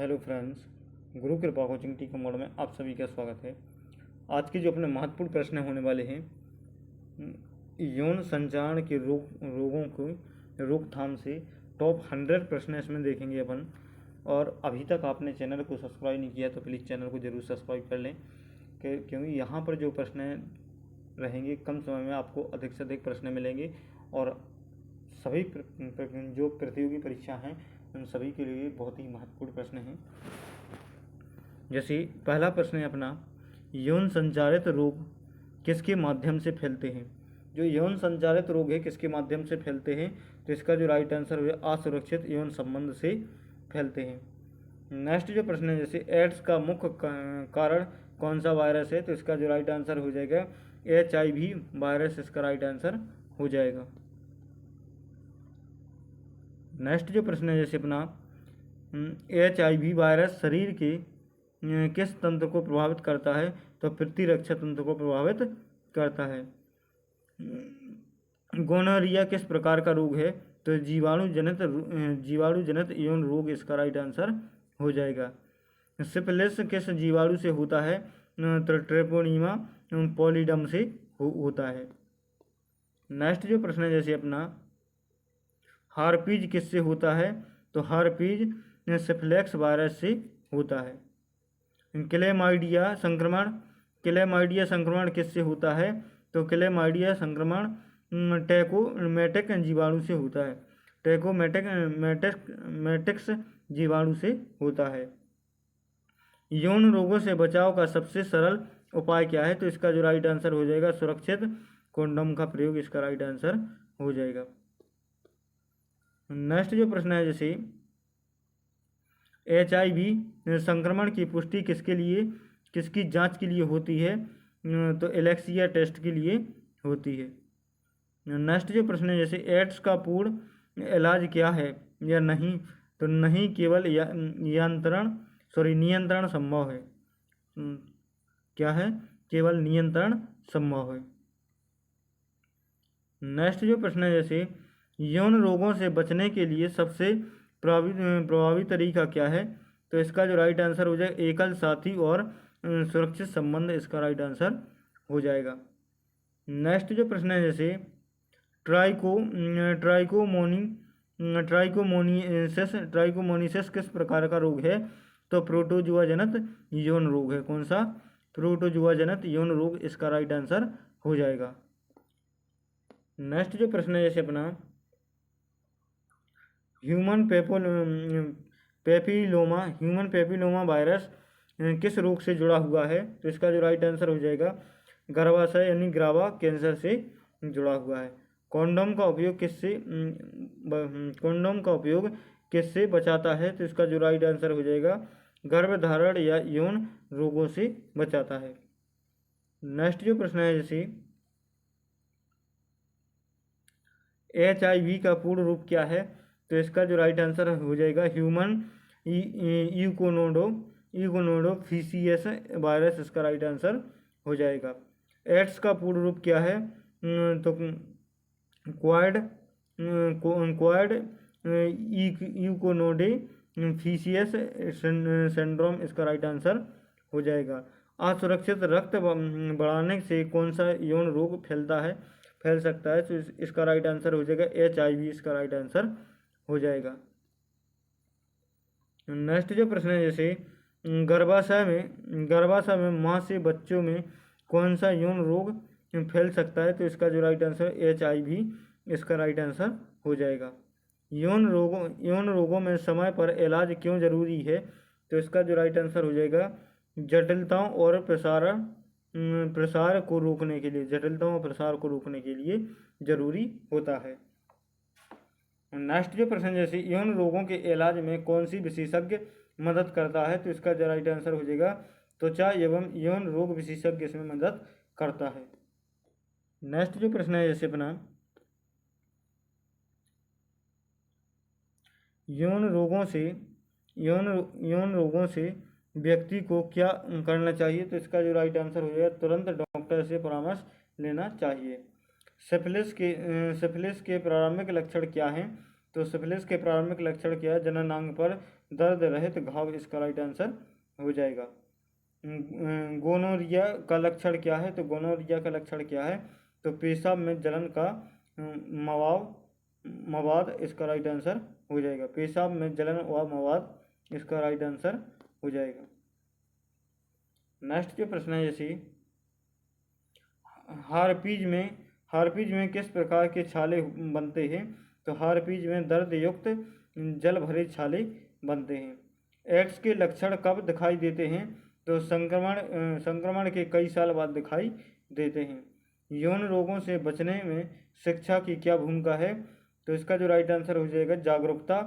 Hello friends, गुरु कृपा coaching T mode में आप सभी का स्वागत है। आज के जो अपने महत्वपूर्ण प्रश्न होने वाले हैं, यौन संचारण के रोगों को रोकथाम से टॉप 100 प्रश्न इसमें देखेंगे अपन। और अभी तक आपने चैनल को सब्सक्राइब नहीं किया तो प्लीज़ चैनल को ज़रूर सब्सक्राइब कर लें, क्योंकि यहाँ पर जो प्रश्न रहेंगे कम समय में आपको अधिक से अधिक प्रश्न मिलेंगे और सभी जो प्रतियोगी परीक्षा हैं उन सभी के लिए बहुत ही महत्वपूर्ण प्रश्न हैं। जैसे पहला प्रश्न है अपना, यौन संचारित रोग किसके माध्यम से फैलते हैं। जो यौन संचारित रोग है किसके माध्यम से फैलते हैं, तो इसका जो राइट आंसर है असुरक्षित यौन संबंध से फैलते हैं। नेक्स्ट जो प्रश्न है, जैसे एड्स का मुख्य कारण कौन सा वायरस है, तो इसका जो राइट आंसर हो जाएगा HIV वायरस, इसका राइट आंसर हो जाएगा। नेक्स्ट जो प्रश्न है, जैसे अपना HIV वायरस शरीर के किस तंत्र को प्रभावित करता है, तो प्रतिरक्षा तंत्र को प्रभावित करता है। गोनोरिया किस प्रकार का रोग है, तो जीवाणु जनित यौन रोग, इसका राइट आंसर हो जाएगा। सिफिलिस किस जीवाणु से होता है, तो ट्रेपोनीमा पॉलीडम से होता है। नेक्स्ट जो प्रश्न है, जैसे अपना हार्पीज किससे होता है, तो हार्पीज सिफिलिस वायरस से होता है। क्लेमाइडिया संक्रमण किससे होता है, तो क्लेमाइडिया संक्रमण टैकोमेटिक जीवाणु से होता है। टैकोमेटिक्स जीवाणु से होता है। यौन रोगों से बचाव का सबसे सरल उपाय क्या है, तो इसका जो राइट आंसर हो जाएगा सुरक्षित कंडोम का प्रयोग, इसका राइट आंसर हो जाएगा। नेक्स्ट जो प्रश्न है, जैसे HIV संक्रमण की पुष्टि किसकी जांच के लिए होती है, तो एलेक्सिया टेस्ट के लिए होती है। नेक्स्ट जो प्रश्न है, जैसे एड्स का पूर्ण इलाज क्या है या नहीं, तो नहीं, केवल नियंत्रण संभव है। क्या है, केवल नियंत्रण संभव है। नेक्स्ट जो प्रश्न है, जैसे यौन रोगों से बचने के लिए सबसे प्रभावी तरीका क्या है, तो इसका जो राइट आंसर हो जाएगा एकल साथी और सुरक्षित संबंध, इसका राइट आंसर हो जाएगा। नेक्स्ट जो प्रश्न है, जैसे ट्राइकोमोनिसिस किस प्रकार का रोग है, तो प्रोटोजुआ जनित यौन रोग है। कौन सा, प्रोटोजुआ जनित यौन रोग, इसका राइट आंसर हो जाएगा। नेक्स्ट जो प्रश्न है, जैसे अपना ह्यूमन पेपिलोमा वायरस किस रोग से जुड़ा हुआ है, तो इसका जो राइट आंसर हो जाएगा गर्भाशय यानी ग्रावा कैंसर से जुड़ा हुआ है। कंडोम का उपयोग किससे बचाता है, तो इसका जो राइट आंसर हो जाएगा गर्भधारण या यौन रोगों से बचाता है। नेक्स्ट जो प्रश्न है, जैसे HIV का पूर्ण रूप क्या है, तो इसका जो राइट आंसर हो जाएगा ह्यूमन यूकोनोडोफिसियस वायरस, इसका राइट आंसर हो जाएगा। एड्स का पूर्ण रूप क्या है, तो क्वाड यूकोनोडोफिसियस सिंड्रोम, इसका राइट आंसर हो जाएगा। असुरक्षित रक्त बढ़ाने से कौन सा यौन रोग फैल सकता है, तो इसका राइट आंसर हो जाएगा HIV, इसका राइट आंसर हो जाएगा। नेक्स्ट जो प्रश्न है, जैसे गर्भाशय में मां से बच्चों में कौन सा यौन रोग फैल सकता है, तो इसका जो राइट आंसर HIV, इसका राइट आंसर हो जाएगा। यौन रोगों में समय पर इलाज क्यों जरूरी है, तो इसका जो राइट आंसर हो जाएगा जटिलताओं और प्रसार को रोकने के लिए जरूरी होता है। नेक्स्ट जो प्रश्न, जैसे यौन रोगों के इलाज में कौन सी विशेषज्ञ मदद करता है, तो इसका जो राइट आंसर हो जाएगा त्वचा एवं यौन रोग विशेषज्ञ इसमें मदद करता है। नेक्स्ट जो प्रश्न है, जैसे अपना यौन रोगों से व्यक्ति को क्या करना चाहिए, तो इसका जो राइट आंसर हो जाएगा तुरंत डॉक्टर से परामर्श लेना चाहिए। सिफिलिस के प्रारंभिक लक्षण क्या हैं, तो सिफिलिस के प्रारंभिक लक्षण क्या है, जननांग पर दर्द रहित घाव इसका राइट आंसर हो जाएगा। गोनोरिया का लक्षण क्या है? तो गोनोरिया का लक्षण क्या है? तो पेशाब में जलन का मवाद इसका राइट आंसर हो जाएगा। पेशाब में जलन व मवाद इसका राइट आंसर हो जाएगा। नेक्स्ट जो प्रश्न है जैसे हार्पिज में किस प्रकार के छाले बनते हैं? तो हार्पिज में दर्द युक्त जल भरे छाले बनते हैं। एड्स के लक्षण कब दिखाई देते हैं? तो संक्रमण के कई साल बाद दिखाई देते हैं। यौन रोगों से बचने में शिक्षा की क्या भूमिका है? तो इसका जो राइट आंसर हो जाएगा जागरूकता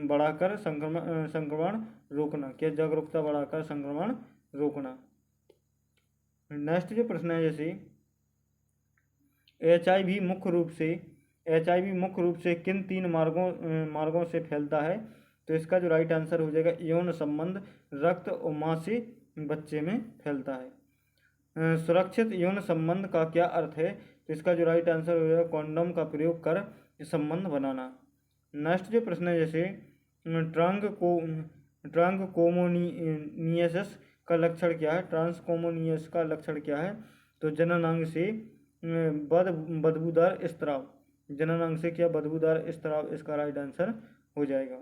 बढ़ाकर संक्रमण रोकना। क्या? जागरूकता बढ़ाकर संक्रमण रोकना। नेक्स्ट जो प्रश्न है जैसे HIV मुख्य रूप से किन 3 मार्गों से फैलता है? तो इसका जो राइट आंसर हो जाएगा यौन संबंध, रक्त और मां से बच्चे में फैलता है। सुरक्षित यौन संबंध का क्या अर्थ है? तो इसका जो राइट आंसर हो जाएगा कॉन्डोम का प्रयोग कर संबंध बनाना। नेक्स्ट जो प्रश्न है जैसे ट्रांसकोमोनियसिस का लक्षण क्या है? ट्रांसकोमोनियस का लक्षण क्या है? तो जननांग से बदबूदार स्त्राव। जननांग से क्या? बदबूदार स्त्राव इसका राइट आंसर हो जाएगा।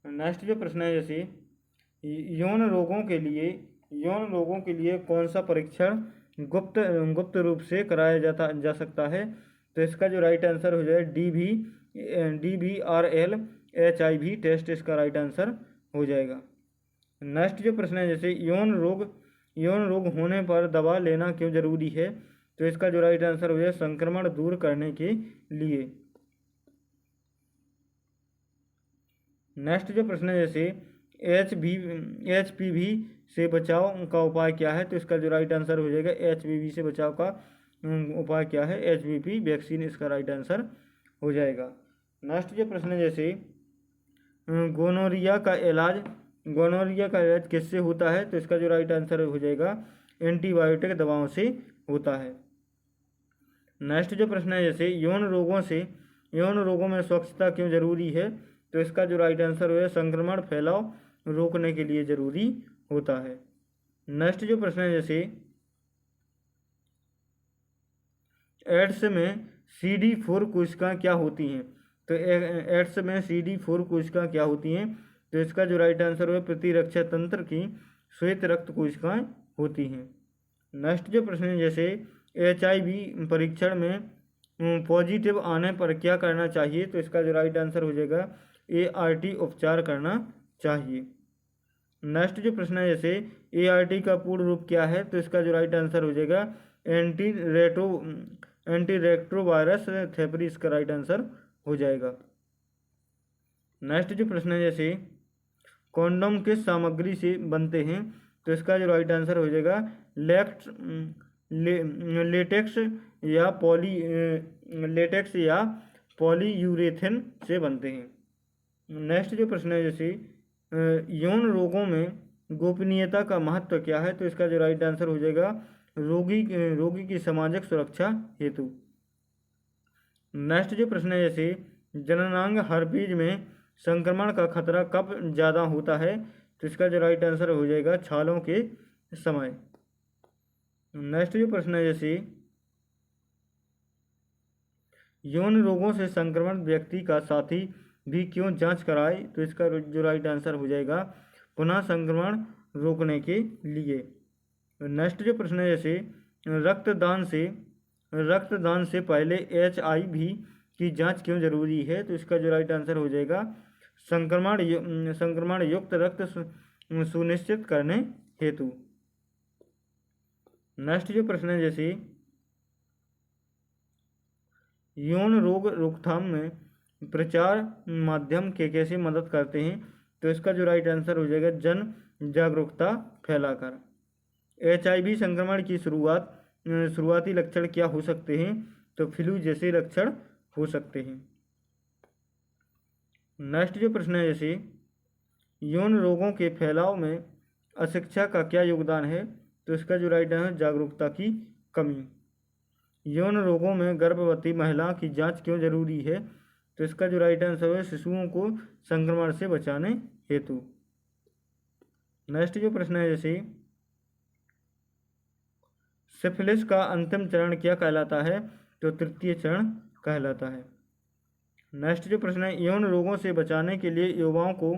नेक्स्ट जो प्रश्न है जैसे यौन रोगों के लिए कौन सा परीक्षण गुप्त रूप से कराया जा सकता है? तो इसका जो राइट आंसर हो जाए DBRL HIV टेस्ट इसका राइट आंसर हो जाएगा। नेक्स्ट जो प्रश्न है जैसे यौन रोग होने पर दवा लेना क्यों जरूरी है? तो इसका जो राइट आंसर हो जाए संक्रमण दूर करने के लिए। नेक्स्ट जो प्रश्न है जैसे HPV से बचाव का उपाय क्या है? तो इसका जो राइट आंसर हो जाएगा HPV से बचाव का उपाय क्या है? HPV वैक्सीन इसका राइट आंसर हो जाएगा। नेक्स्ट जो प्रश्न है जैसे गोनोरिया का इलाज किससे होता है? तो इसका जो राइट आंसर हो जाएगा एंटीबायोटिक दवाओं से होता है। नेक्स्ट जो प्रश्न है जैसे यौन रोगों में स्वच्छता क्यों जरूरी है? तो इसका जो राइट आंसर हो जाए संक्रमण फैलाव रोकने के लिए जरूरी होता है। नेक्स्ट जो प्रश्न है जैसे एड्स में CD4 कोशिकाएं क्या होती हैं? तो एड्स में CD4 कोशिकाएं क्या होती हैं? तो इसका जो राइट आंसर है प्रतिरक्षा तंत्र की श्वेत रक्त कोशिकाएं होती हैं। नेक्स्ट जो प्रश्न है जैसे HIV परीक्षण में पॉजिटिव आने पर क्या करना चाहिए? तो इसका जो राइट आंसर हो जाएगा ART उपचार करना चाहिए। नेक्स्ट जो प्रश्न है जैसे ART का पूर्ण रूप क्या है? तो इसका जो राइट आंसर हो जाएगा एंटी रेट्रोवायरस थेरेपी इसका राइट आंसर हो जाएगा। नेक्स्ट जो प्रश्न है जैसे कॉन्डोम किस सामग्री से बनते हैं? तो इसका जो राइट आंसर हो जाएगा लेटेक्स या पॉलीयूरेथेन से बनते हैं। नेक्स्ट जो प्रश्न है जैसे यौन रोगों में गोपनीयता का महत्व क्या है? तो इसका जो राइट आंसर हो जाएगा रोगी की सामाजिक सुरक्षा हेतु। नेक्स्ट जो प्रश्न है जैसे जननांग हर्पीज में संक्रमण का खतरा कब ज़्यादा होता है? तो इसका जो राइट आंसर हो जाएगा छालों के समय। नेक्स्ट जो प्रश्न है जैसे यौन रोगों से संक्रमण व्यक्ति का साथी भी क्यों जांच कराए? तो इसका जो राइट आंसर हो जाएगा पुनः संक्रमण रोकने के लिए। नेक्स्ट जो प्रश्न है जैसे रक्तदान से पहले HIV की जांच क्यों जरूरी है? तो इसका जो राइट आंसर हो जाएगा संक्रमण युक्त रक्त सुनिश्चित करने हेतु। नेक्स्ट जो प्रश्न है जैसे यौन रोग रोकथाम में प्रचार माध्यम के कैसे मदद करते हैं? तो इसका जो राइट आंसर हो जाएगा जन जागरूकता फैलाकर। HIV संक्रमण की शुरुआती लक्षण क्या हो सकते हैं? तो फ्लू जैसे लक्षण हो सकते हैं। नेक्स्ट जो प्रश्न है जैसे यौन रोगों के फैलाव में अशिक्षा का क्या योगदान है? तो इसका जो राइट आंसर जागरूकता की कमी। यौन रोगों में गर्भवती महिला की जांच क्यों जरूरी है? तो इसका जो राइट आंसर है शिशुओं को संक्रमण से बचाने हेतु। नेक्स्ट जो प्रश्न है जैसे सिफिलिस का अंतिम चरण क्या कहलाता है, तो तृतीय चरण कहलाता है। नेक्स्ट जो प्रश्न है यौन रोगों से बचाने के लिए युवाओं को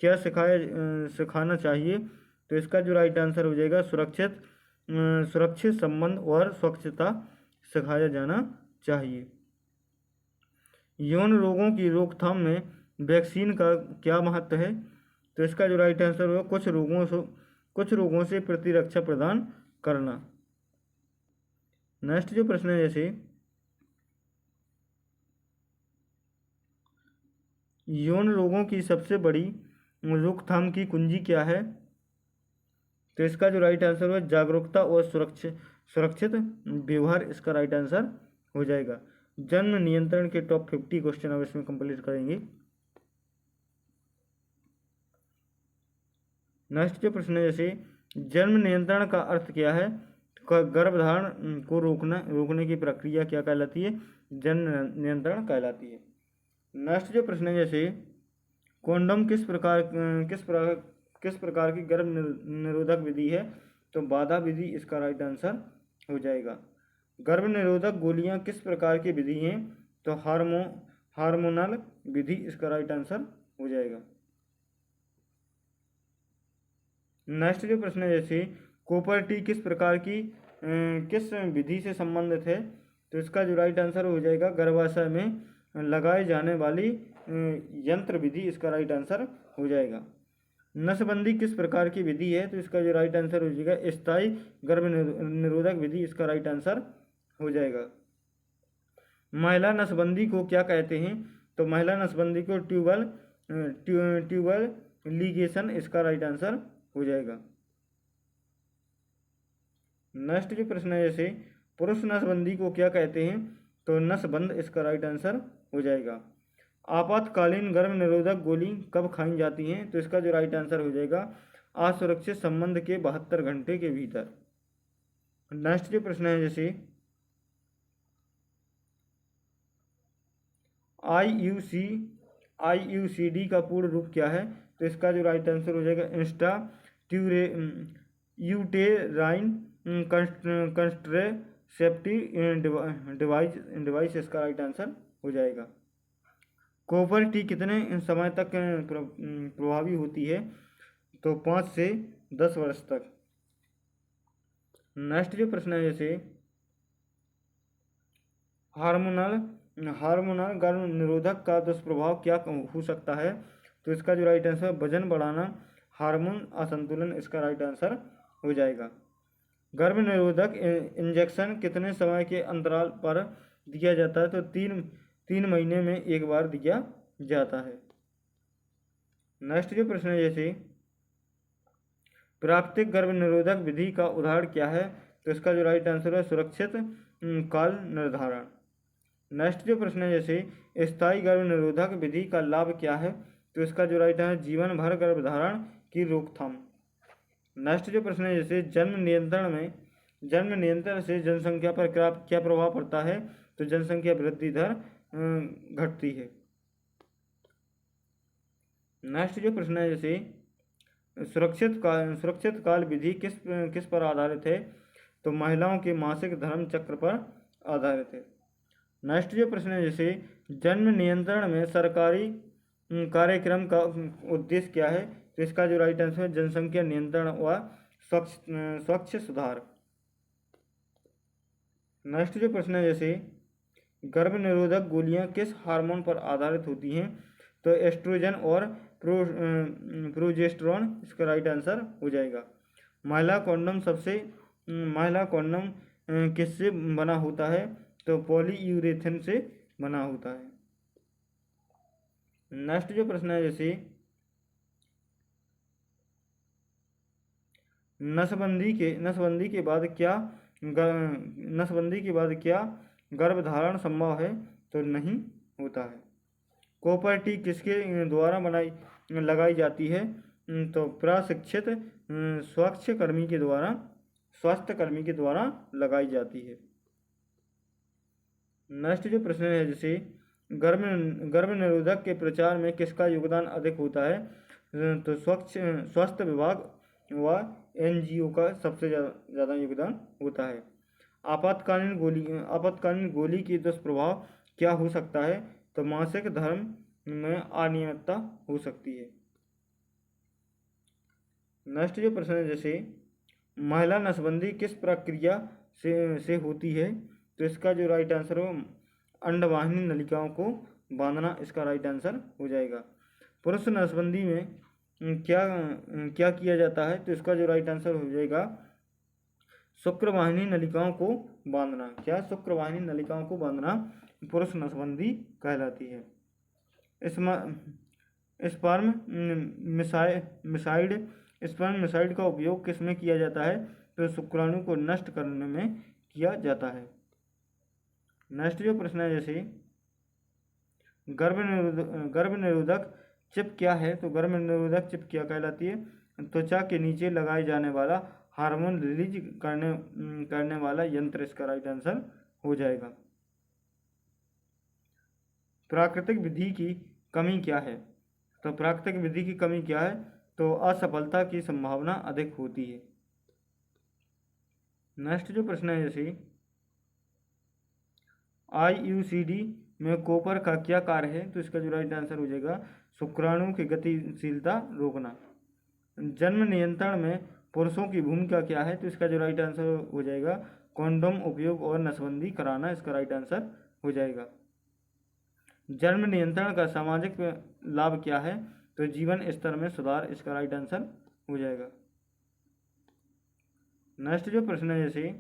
क्या सिखाना चाहिए, तो इसका जो राइट आंसर हो जाएगा सुरक्षित संबंध और स्वच्छता सिखाया जाना चाहिए। यौन रोगों की रोकथाम में वैक्सीन का क्या महत्व है, तो इसका जो राइट आंसर होगा कुछ रोगों से प्रतिरक्षा प्रदान करना। नेक्स्ट जो प्रश्न है जैसे यौन रोगों की सबसे बड़ी रोकथाम की कुंजी क्या है, तो इसका जो राइट आंसर है जागरूकता और सुरक्षित व्यवहार इसका राइट आंसर हो जाएगा। जन्म नियंत्रण के टॉप 50 क्वेश्चन अब इसमें कंप्लीट करेंगे। नेक्स्ट जो प्रश्न है जैसे जन्म नियंत्रण का अर्थ क्या है, गर्भधारण को रोकने की प्रक्रिया क्या कहलाती है, जन्म नियंत्रण कहलाती है। नेक्स्ट जो प्रश्न है जैसे कॉन्डोम किस प्रकार की गर्भ निरोधक विधि है, तो बाधा विधि इसका राइट आंसर हो जाएगा। गर्भ निरोधक गोलियां किस प्रकार की विधि हैं, तो हार्मोनल विधि इसका राइट आंसर हो जाएगा। नेक्स्ट जो प्रश्न है जैसे कॉपर टी किस विधि से संबंधित है, तो इसका जो राइट आंसर हो जाएगा गर्भाशय में लगाए जाने वाली यंत्र विधि इसका राइट आंसर हो जाएगा। नसबंदी किस प्रकार की विधि है, तो इसका जो राइट आंसर हो जाएगा स्थायी गर्भ निरोधक विधि इसका राइट आंसर हो जाएगा। महिला नसबंदी को क्या कहते हैं, तो महिला नसबंदी को ट्यूबल लीगेशन इसका राइट आंसर हो जाएगा। नेक्स्ट जो प्रश्न है जैसे पुरुष नसबंदी को क्या कहते हैं, तो नसबंद इसका राइट आंसर हो जाएगा। आपातकालीन गर्भ निरोधक गोली कब खाई जाती हैं, तो इसका जो राइट आंसर हो जाएगा असुरक्षित संबंध के 72 घंटे के भीतर। नेक्स्ट जो प्रश्न है जैसे IUCD का पूर्ण रूप क्या है, तो इसका जो राइट आंसर हो जाएगा यूटेराइन कंट्रासेप्टिव डिवाइस इसका राइट आंसर हो जाएगा। कॉपर टी कितने समय तक प्रभावी होती है, तो 5 से 10 वर्ष तक। नेक्स्ट जो प्रश्न है जैसे हार्मोनल गर्भ निरोधक का दुष्प्रभाव क्या हो सकता है, तो इसका जो राइट आंसर वजन बढ़ाना, हार्मोन असंतुलन इसका राइट आंसर हो जाएगा। गर्भ निरोधक इंजेक्शन कितने समय के अंतराल पर दिया जाता है, तो 3 महीने में एक बार दिया जाता है। नेक्स्ट जो प्रश्न है जैसे प्राकृतिक गर्भ निरोधक विधि का उदाहरण क्या है, तो इसका जो राइट आंसर है सुरक्षित काल निर्धारण। नेक्स्ट जो प्रश्न है जैसे स्थायी गर्भ निरोधक विधि का लाभ क्या है, तो इसका जो राइट आंसर जीवन भर गर्भधारण की रोकथाम। नेक्स्ट जो प्रश्न है जैसे जन्म नियंत्रण से जनसंख्या पर क्या प्रभाव पड़ता है, तो जनसंख्या वृद्धि दर घटती है। नेक्स्ट जो प्रश्न है जैसे सुरक्षित काल विधि किस पर आधारित है, तो महिलाओं के मासिक धर्म चक्र पर आधारित है। नेक्स्ट जो प्रश्न है जैसे जन्म नियंत्रण में सरकारी कार्यक्रम का उद्देश्य क्या है, तो इसका जो राइट आंसर है जनसंख्या नियंत्रण व स्वच्छ सुधार। नेक्स्ट जो प्रश्न है जैसे गर्भ निरोधक गोलियां किस हार्मोन पर आधारित होती हैं, तो एस्ट्रोजन और प्रोजेस्टेरोन इसका राइट आंसर हो जाएगा। महिला कॉन्डम किससे बना होता है, तो पॉलीयूरेथेन से बना होता है। नेक्स्ट जो प्रश्न है जैसे नसबंदी के बाद क्या गर्भधारण संभव है, तो नहीं होता है। कॉपर टी किसके द्वारा लगाई जाती है, तो प्रशिक्षित स्वास्थ्य कर्मी के द्वारा लगाई जाती है। नेक्स्ट जो प्रश्न है जैसे गर्भ गर्भ निरोधक के प्रचार में किसका योगदान अधिक होता है? तो स्वास्थ्य विभाग व एनजीओ का सबसे ज़्यादा योगदान होता है। आपातकालीन गोली की दुष्प्रभाव क्या हो सकता है? तो मासिक धर्म में अनियमितता हो सकती है। नेक्स्ट जो प्रश्न है, जैसे महिला नसबंदी किस प्रक्रिया से होती है? तो इसका जो राइट आंसर हो अंडवाहिनी नलिकाओं को बांधना, इसका राइट आंसर हो जाएगा। पुरुष नसबंदी में क्या किया जाता है? तो इसका जो राइट आंसर हो जाएगा शुक्रवाहिनी नलिकाओं को बांधना। क्या? शुक्रवाहिनी नलिकाओं को बांधना पुरुष नसबंदी कहलाती है। स्पर्म मिसाइड का उपयोग किस में किया जाता है? तो शुक्राणु को नष्ट करने में किया जाता है। नेक्स्ट जो प्रश्न है, जैसे गर्भ निरोधक चिप क्या है? तो गर्भ निरोधक चिप क्या कहलाती है? त्वचा के नीचे लगाए जाने वाला हार्मोन रिलीज करने वाला यंत्र, इसका राइट आंसर हो जाएगा। प्राकृतिक विधि की कमी क्या है? तो प्राकृतिक विधि की कमी क्या है? तो असफलता की संभावना अधिक होती है। नेक्स्ट जो प्रश्न है, जैसे IUCD में कॉपर का क्या कार्य है? तो इसका जो राइट आंसर हो जाएगा शुक्राणु की गतिशीलता रोकना। जन्म नियंत्रण में पुरुषों की भूमिका क्या है? तो इसका जो राइट आंसर हो जाएगा कॉन्डोम उपयोग और नसबंदी कराना, इसका राइट आंसर हो जाएगा। जन्म नियंत्रण का सामाजिक लाभ क्या है? तो जीवन स्तर में सुधार, इसका राइट आंसर हो जाएगा। नेक्स्ट जो प्रश्न है, जैसे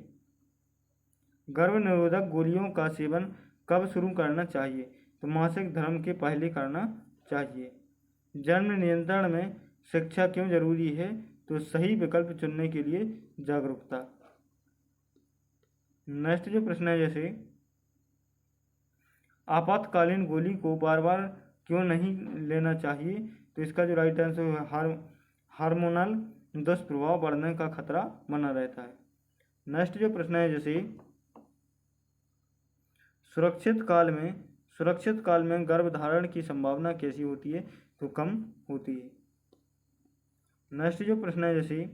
गर्भ निरोधक गोलियों का सेवन कब शुरू करना चाहिए? तो मासिक धर्म के पहले करना चाहिए। जन्म नियंत्रण में शिक्षा क्यों जरूरी है? तो सही विकल्प चुनने के लिए जागरूकता। नेक्स्ट जो प्रश्न है, जैसे आपातकालीन गोली को बार बार क्यों नहीं लेना चाहिए? तो इसका जो राइट आंसर है हार्मोनल दुष्प्रभाव बढ़ने का खतरा बना रहता है। नेक्स्ट जो प्रश्न है, जैसे सुरक्षित काल में गर्भधारण की संभावना कैसी होती है? तो कम होती है। नेक्स्ट जो प्रश्न है, जैसे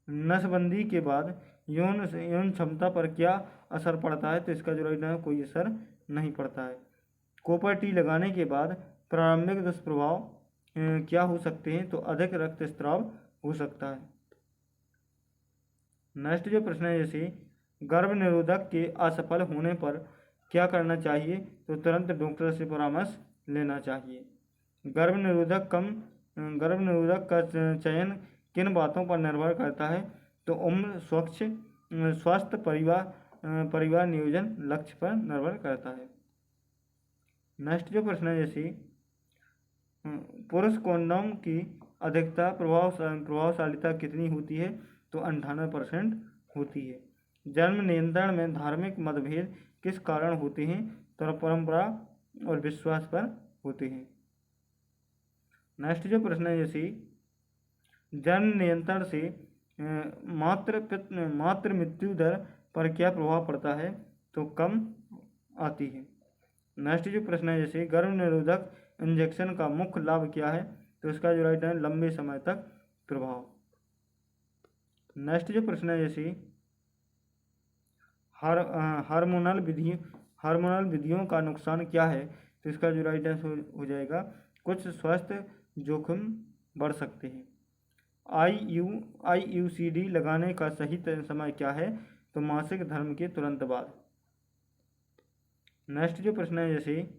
नसबंदी के बाद यौन क्षमता पर क्या असर पड़ता है? तो इसका जो राइट आंसर कोई असर नहीं पड़ता है। कॉपर टी लगाने के बाद प्रारंभिक दुष्प्रभाव क्या हो सकते हैं? तो अधिक रक्तस्राव हो सकता है। नेक्स्ट जो प्रश्न है, जैसे गर्भ निरोधक के असफल होने पर क्या करना चाहिए? तो तुरंत डॉक्टर से परामर्श लेना चाहिए। गर्भ निरोधक का चयन किन बातों पर निर्भर करता है? तो उम्र, स्वास्थ्य, परिवार नियोजन, लक्ष्य पर निर्भर करता है। नेक्स्ट जो प्रश्न है, जैसे पुरुष कॉन्डोम की अधिकता प्रभावशालिता कितनी होती है? तो 98% होती है। जन्म नियंत्रण में धार्मिक मतभेद किस कारण होते हैं? तो परंपरा और विश्वास पर होते हैं। नेक्स्ट जो प्रश्न है, जैसे जन्म नियंत्रण से मातृ मृत्यु दर पर क्या प्रभाव पड़ता है? तो कम आती है। नेक्स्ट जो प्रश्न है, जैसे गर्भ निरोधक इंजेक्शन का मुख्य लाभ क्या है? तो इसका जो राइट है लंबे समय तक प्रभाव। नेक्स्ट जो प्रश्न है, जैसे हार्मोनल विधियों का नुकसान क्या है? तो इसका जो राइट आंसर हो जाएगा कुछ स्वास्थ्य जोखिम बढ़ सकते हैं। IUCD लगाने का सही समय क्या है? तो मासिक धर्म के तुरंत बाद। नेक्स्ट जो प्रश्न है, जैसे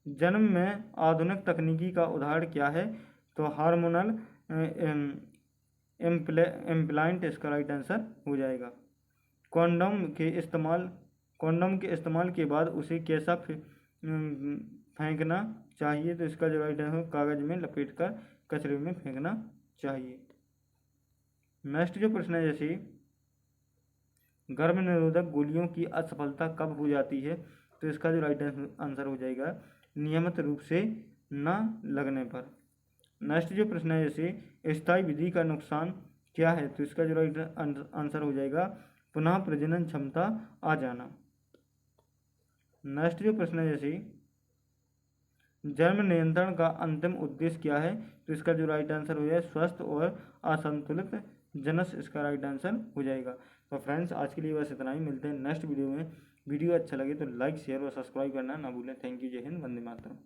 जन्म में आधुनिक तकनीकी का उदाहरण क्या है? तो हार्मोनल इम्प्लांट, इसका राइट आंसर हो जाएगा। कॉन्डोम के इस्तेमाल के बाद उसे कैसा फेंकना चाहिए? तो इसका जो राइट आंसर कागज में लपेटकर कचरे में फेंकना चाहिए। नेक्स्ट जो प्रश्न है, जैसे गर्भ निरोधक गोलियों की असफलता कब हो जाती है? तो इसका जो राइट आंसर हो जाएगा नियमित रूप से न लगने पर। नेक्स्ट जो प्रश्न है, जैसे स्थायी विधि का नुकसान क्या है? तो इसका जो राइट आंसर हो जाएगा पुनः प्रजनन क्षमता आ जाना। नेक्स्ट जो प्रश्न है जैसे जन्म नियंत्रण का अंतिम उद्देश्य क्या है, तो इसका जो राइट आंसर हो जाए स्वस्थ और असंतुलित जनस, इसका राइट आंसर हो जाएगा। तो फ्रेंड्स आज के लिए बस इतना ही, मिलते हैं नेक्स्ट वीडियो में। वीडियो अच्छा लगे तो लाइक शेयर और सब्सक्राइब करना ना भूलें। थैंक यू, जय हिंद, वंदे मातरम।